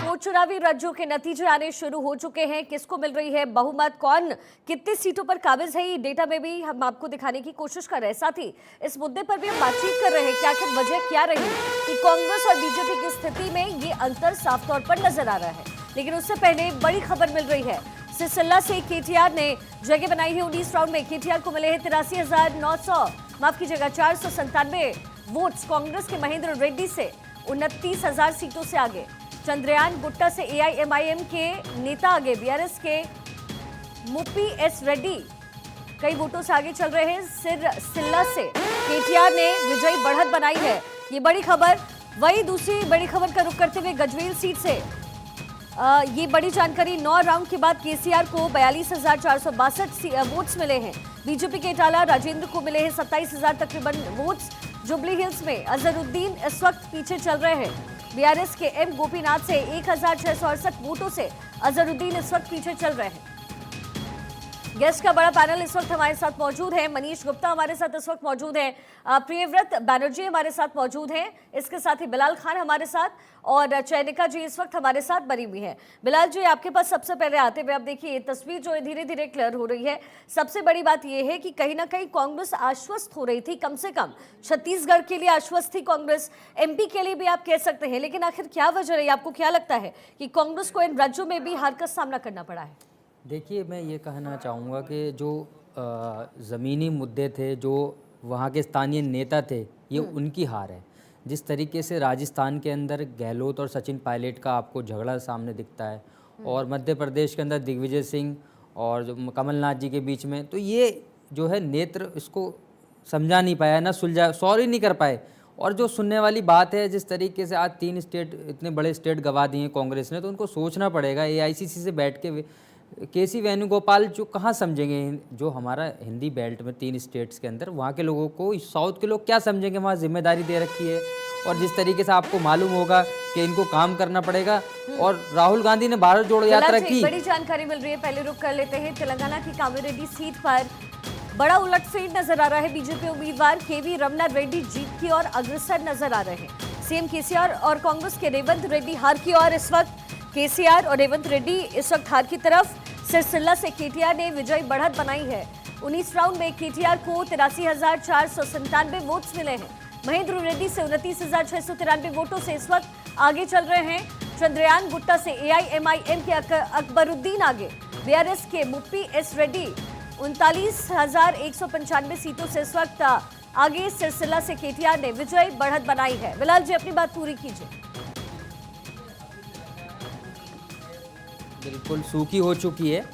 तो चुनावी राज्यों के नतीजे आने शुरू हो चुके हैं। किसको मिल रही है बहुमत, कौन कितनी सीटों पर काबिज है, ये डेटा में भी हम आपको दिखाने की कोशिश कर रहे हैं। साथ ही इस मुद्दे पर भी हम बातचीत कर रहे हैं कि आखिर वजह क्या रही कि कांग्रेस और बीजेपी की स्थिति में ये अंतर साफ तौर पर नजर आ रहा है। लेकिन उससे पहले बड़ी खबर मिल रही है। सिरसिल्ला से केटीआर ने जगह बनाई है 19 राउंड में। केटीआर को मिले हैं 497 वोट्स। कांग्रेस के महेंद्र रेड्डी से 29,000 सीटों से आगे। चंद्रयान गुट्टा से एआईएमआईएम के नेता आगे। बीआरएस के मुप्पी एस रेड्डी कई वोटों से आगे चल रहे हैं। सिरसिल्ला से केटीआर ने विजयी बढ़त बनाई है, ये बड़ी खबर। वही दूसरी बड़ी खबर का रुख करते हुए गजवेल सीट से ये बड़ी जानकारी। 9 राउंड के बाद केसीआर को 42,462 वोट्स मिले हैं। बीजेपी के टाला राजेंद्र को मिले हैं 27,000 तकरीबन वोट्स। जुबली हिल्स में अजहरुद्दीन इस वक्त पीछे चल रहे हैं। बीआरएस के एम गोपीनाथ से 1,668 वोटों से अजहरुद्दीन इस वक्त पीछे चल रहे हैं। गेस्ट का बड़ा पैनल इस वक्त हमारे साथ मौजूद है। मनीष गुप्ता हमारे साथ इस वक्त मौजूद हैं, प्रियव्रत बैनर्जी हमारे साथ मौजूद हैं, इसके साथ ही बिलाल खान हमारे साथ और चयनिका जी इस वक्त हमारे साथ बनी हुई हैं। बिलाल जी, आपके पास सबसे पहले आते हुए आप देखिए ये तस्वीर जो है धीरे धीरे क्लियर हो रही है। सबसे बड़ी बात यह है कि कहीं ना कहीं कांग्रेस आश्वस्त हो रही थी, कम से कम छत्तीसगढ़ के लिए आश्वस्त थी कांग्रेस, एमपी के लिए भी आप कह सकते हैं। लेकिन आखिर क्या वजह रही, आपको क्या लगता है कि कांग्रेस को इन राज्यों में भी हार का सामना करना पड़ा है? देखिए, मैं ये कहना चाहूँगा कि जो ज़मीनी मुद्दे थे, जो वहाँ के स्थानीय नेता थे, ये उनकी हार है। जिस तरीके से राजस्थान के अंदर गहलोत और सचिन पायलट का आपको झगड़ा सामने दिखता है और मध्य प्रदेश के अंदर दिग्विजय सिंह और जो कमलनाथ जी के बीच में, तो ये जो है नेत्र इसको समझा नहीं पाया, ना सुलझा, सॉल्व नहीं कर पाए। और जो सुनने वाली बात है, जिस तरीके से आज 3 स्टेट, इतने बड़े स्टेट गवा दिए कांग्रेस ने, तो उनको सोचना पड़ेगा। एआईसीसी से बैठ के केसी वेणुगोपाल जो कहाँ समझेंगे, जो हमारा हिंदी बेल्ट में 3 स्टेट्स के अंदर, वहाँ के लोगों को साउथ के लोग क्या समझेंगे, वहाँ जिम्मेदारी दे रखी है। और जिस तरीके से आपको मालूम होगा कि इनको काम करना पड़ेगा। और राहुल गांधी ने भारत जोड़ो यात्रा की, बड़ी जानकारी मिल रही है, पहले रुक कर लेते हैं। तेलंगाना की कामिरेड्डी सीट पर बड़ा उलटफेर नजर आ रहा है। बीजेपी उम्मीदवार केवी रमना रेड्डी जीत की ओर अग्रसर नजर आ रहे हैं। सीएम केसीआर और कांग्रेस के रेवंत रेड्डी हार की ओर। इस वक्त केसीआर और रेवंत रेड्डी इस वक्त हार की तरफ। सिरसिल्ला से केटीआर ने विजयी बढ़त बनाई है। 19 राउंड में केटीआर को 83,497 वोट्स मिले हैं। महेंद्र रेड्डी से 29,693 वोटों से इस वक्त आगे चल रहे हैं। चंद्रयान गुट्टा से एआईएमआईएम के अकबरुद्दीन आगे। बीआरएस के मुप्पी एस रेड्डी 39,195 सीटों से इस वक्त आगे। सिरसिल्ला से केटीआर ने विजयी बढ़त बनाई है। बिलाल जी, अपनी बात पूरी कीजिए। बिल्कुल सूखी हो चुकी है।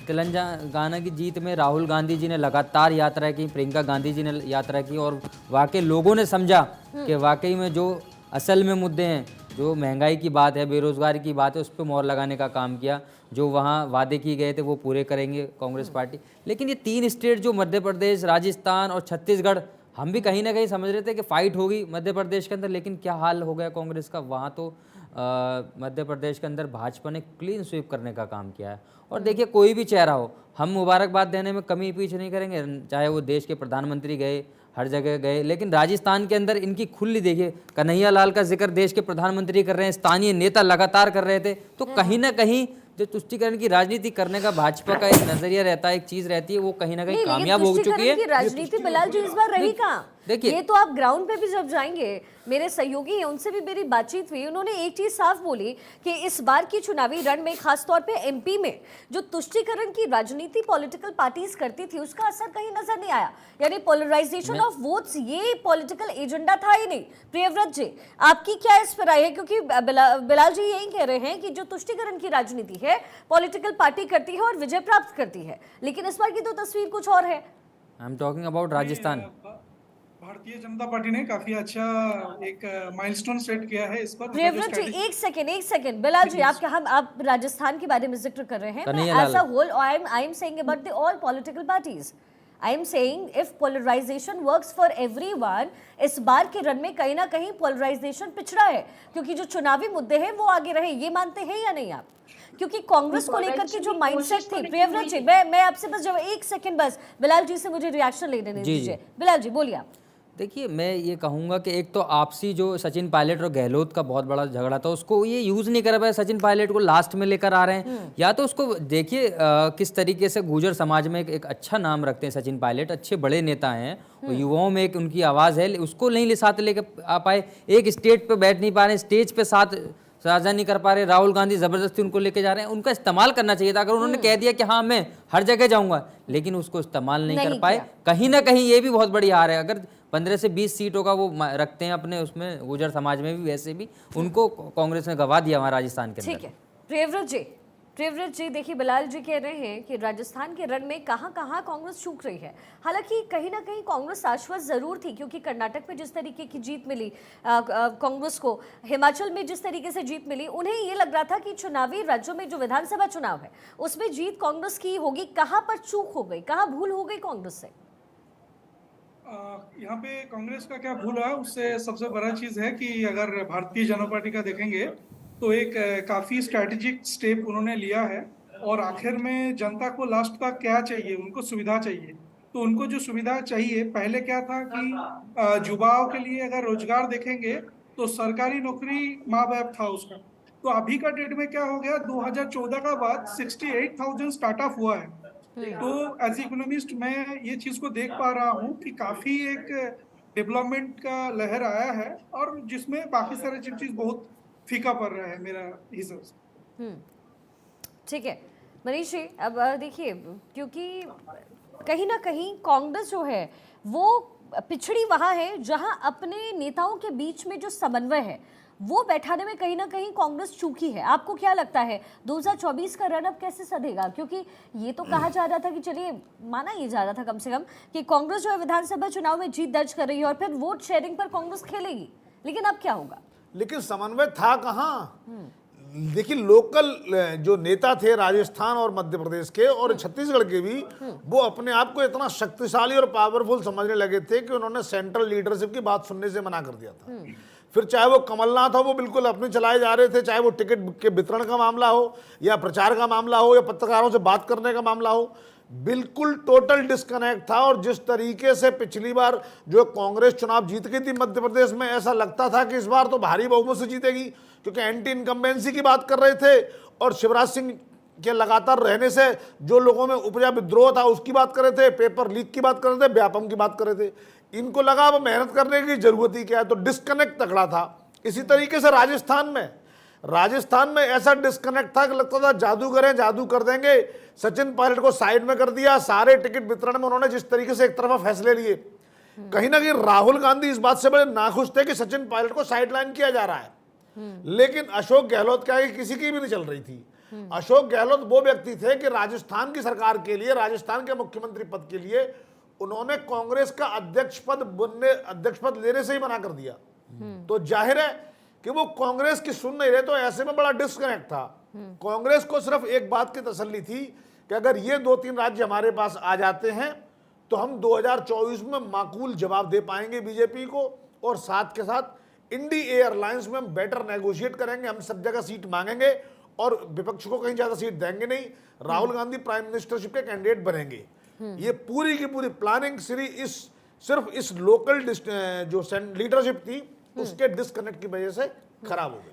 तेलंगाना की जीत में राहुल गांधी जी ने लगातार यात्रा की, प्रियंका गांधी जी ने यात्रा की और वाकई लोगों ने समझा कि वाकई में जो असल में मुद्दे हैं, जो महंगाई की बात है, बेरोजगारी की बात है, उस पर मोहर लगाने का काम किया। जो वहाँ वादे किए गए थे वो पूरे करेंगे कांग्रेस पार्टी। लेकिन ये 3 स्टेट जो मध्य प्रदेश, राजस्थान और छत्तीसगढ़, हम भी कहीं ना कहीं समझ रहे थे कि फाइट होगी मध्य प्रदेश के अंदर, लेकिन क्या हाल हो गया कांग्रेस का। वहाँ तो मध्य प्रदेश के अंदर भाजपा ने क्लीन स्वीप करने का काम किया है। और देखिए, कोई भी चेहरा हो, हम मुबारकबाद देने में कमी पीछे नहीं करेंगे, चाहे वो देश के प्रधानमंत्री गए, हर जगह गए। लेकिन राजस्थान के अंदर इनकी खुली, देखिए कन्हैया लाल का जिक्र देश के प्रधानमंत्री कर रहे हैं, स्थानीय नेता लगातार कर रहे थे। तो कहीं ना कहीं जो तुष्टीकरण की राजनीति करने का भाजपा का एक नजरिया रहता है, एक चीज रहती है, वो कहीं ना कहीं कामयाब हो चुकी है। राजनीति बिलाल जी इस बार रही कहाँ? देखिए, ये तो आप ग्राउंड पे भी जब जाएंगे, मेरे सहयोगी हैं उनसे भी मेरी बातचीत हुई, उन्होंने एक चीज साफ बोली कि इस बार की चुनावी रण में, खासतौर पे एमपी में, जो तुष्टीकरण की राजनीति पॉलिटिकल पार्टीज करती थी, उसका असर कहीं नजर नहीं आया। यानी पोलराइजेशन ऑफ वोट्स, ये पॉलिटिकल एजेंडा था ही नहीं। प्रियव्रत जी, आपकी क्या इस पर राय है? क्योंकि बिलाल जी यही कह रहे हैं कि जो तुष्टीकरण की राजनीति है, पॉलिटिकल पार्टी करती है और विजय प्राप्त करती है, लेकिन इस बार की तो तस्वीर कुछ और है। I am talking about Rajasthan. Bharatiya Janata party ने काफी अच्छा एक माइलस्टोन सेट किया है इस पर। प्रियव्रत जी, एक सेकंड बिलाल जी, आप राजस्थान के बारे में जिक्र कर रहे हैं। As a whole I am saying about the all political parties. I am saying if polarization works for everyone, इस बार के रन में कहीं ना कहीं पोलराइजेशन पिछड़ा है, क्योंकि जो चुनावी मुद्दे हैं वो आगे रहे। ये मानते हैं या नहीं आप? क्योंकि कांग्रेस को लेकर के जो माइंडसेट थी, प्रियव्रत जी, मैं आपसे बस जब एक सेकंड, बस बिलाल जी से मुझे रिएक्शन ले लेने दीजिए। बिलाल जी बोलिए आप। देखिए, मैं ये कहूँगा कि एक तो आपसी जो सचिन पायलट और गहलोत का बहुत बड़ा झगड़ा था, उसको ये यूज़ नहीं कर पाए, सचिन पायलट को लास्ट में लेकर आ रहे हैं। या तो उसको देखिए किस तरीके से गुर्जर समाज में एक अच्छा नाम रखते हैं सचिन पायलट, अच्छे बड़े नेता हैं, और युवाओं में एक उनकी आवाज़ है, उसको नहीं साथ लेकर आ पाए। एक स्टेज पे बैठ नहीं पा रहे, स्टेज पे साथ साझा नहीं कर पा रहे। राहुल गांधी जबरदस्ती उनको लेके जा रहे हैं। उनका इस्तेमाल करना चाहिए था। अगर उन्होंने कह दिया कि हाँ मैं हर जगह जाऊंगा, लेकिन उसको इस्तेमाल नहीं कर पाए, कहीं ना कहीं ये भी बहुत बड़ी हार है। अगर 15 से 20 सीटों का वो रखते हैं अपने उसमें गुर्जर समाज में भी, वैसे भी उनको कांग्रेस ने गवा दिया वहाँ राजस्थान के अंदर। ठीक है, प्रियव्रत जी देखिए, बिलाल जी कह रहे हैं कि राजस्थान के रण में कहां कहां कांग्रेस चूक रही है। हालांकि कहीं ना कहीं कांग्रेस आश्वस्त जरूर थी, क्योंकि कर्नाटक में जिस तरीके की जीत मिली कांग्रेस को, हिमाचल में जिस तरीके से जीत मिली, उन्हें ये लग रहा था कि चुनावी राज्यों में जो विधानसभा चुनाव है उसमें जीत कांग्रेस की होगी। कहां पर चूक हो गई, कहां भूल हो गई कांग्रेस से? यहाँ पे कांग्रेस का क्या भूल है, उससे सबसे बड़ा चीज है कि अगर भारतीय जनता पार्टी का देखेंगे तो एक काफी स्ट्रैटेजिक स्टेप उन्होंने लिया है। और आखिर में जनता को लास्ट का क्या चाहिए, उनको सुविधा चाहिए। तो उनको जो सुविधा चाहिए, पहले क्या था कि युवाओं के लिए अगर रोजगार देखेंगे तो सरकारी नौकरी माँ बाप था उसका। तो अभी का डेट में क्या हो गया, 2014 का बाद 68,000 स्टार्टअप हुआ है। तो एज इकोनॉमिस्ट मैं ये चीज को देख पा रहा हूँ कि काफी एक डेवलपमेंट का लहर आया है, और जिसमें बाकी सारे चीज बहुत फीका पड़ रहा है मेरा हिसाब से। ठीक है मनीष जी, अब देखिए, क्योंकि कहीं ना कहीं कांग्रेस जो है वो पिछड़ी वहां है जहां अपने नेताओं के बीच में जो समन्वय है वो बैठाने में कहीं ना कहीं कांग्रेस चूकी है। आपको क्या लगता है 2024 का रन अब कैसे सधेगा? क्योंकि ये तो कहा जा रहा था कि चलिए, माना ये जा रहा था कम से कम कि कांग्रेस जो है विधानसभा चुनाव में जीत दर्ज कर रही है और फिर वोट शेयरिंग पर कांग्रेस खेलेगी, लेकिन अब क्या होगा? लेकिन समन्वय था कहाँ? देखिए, लोकल जो नेता थे राजस्थान और मध्य प्रदेश के और छत्तीसगढ़ के भी, वो अपने आप को इतना शक्तिशाली और पावरफुल समझने लगे थे कि उन्होंने सेंट्रल लीडरशिप की बात सुनने से मना कर दिया था। फिर चाहे वो कमलनाथ हो, वो बिल्कुल अपने चलाए जा रहे थे, चाहे वो टिकट के वितरण का मामला हो या प्रचार का मामला हो या पत्रकारों से बात करने का मामला हो, बिल्कुल टोटल डिस्कनेक्ट था। और जिस तरीके से पिछली बार जो कांग्रेस चुनाव जीत गई थी मध्य प्रदेश में, ऐसा लगता था कि इस बार तो भारी बहुमत से जीतेगी, क्योंकि एंटी इनकम्बेंसी की बात कर रहे थे और शिवराज सिंह के लगातार रहने से जो लोगों में उपजा विद्रोह था उसकी बात कर रहे थे, पेपर लीक की बात कर रहे थे, व्यापम की बात कर रहे थे। इनको लगा अब मेहनत करने की जरूरत ही क्या है, तो डिस्कनेक्ट तगड़ा था। इसी तरीके से राजस्थान में ऐसा डिस्कनेक्ट था कि लगता था जादू करें, जादू कर देंगे। सचिन पायलट को साइड में कर दिया। सारे टिकट वितरण में उन्होंने जिस तरीके से एक तरफा फैसले लिए, कहीं ना कहीं राहुल गांधी इस बात से बड़े नाखुश थे कि सचिन पायलट को साइडलाइन किया जा रहा है। लेकिन अशोक गहलोत क्या है कि किसी की भी नहीं चल रही थी। अशोक गहलोत वो व्यक्ति थे कि राजस्थान की सरकार के लिए, राजस्थान के मुख्यमंत्री पद के लिए उन्होंने कांग्रेस का अध्यक्ष पद लेने से ही मना कर दिया। तो जाहिर है कि वो कांग्रेस की सुन नहीं रहे, तो ऐसे में बड़ा डिस्कनेक्ट था। कांग्रेस को सिर्फ एक बात की तसल्ली थी कि अगर ये 2-3 राज्य हमारे पास आ जाते हैं तो हम 2024 में माकूल जवाब दे पाएंगे बीजेपी को, और साथ के साथ इंडी एयरलाइंस में हम बेटर नेगोशिएट करेंगे, हम सब जगह सीट मांगेंगे और विपक्ष को कहीं ज्यादा सीट देंगे नहीं, राहुल गांधी प्राइम मिनिस्टरशिप के कैंडिडेट बनेंगे। ये पूरी की पूरी प्लानिंग सिर्फ इस लोकल जो लीडरशिप थी उसके डिस्कनेक्ट की वजह से खराब हो गई।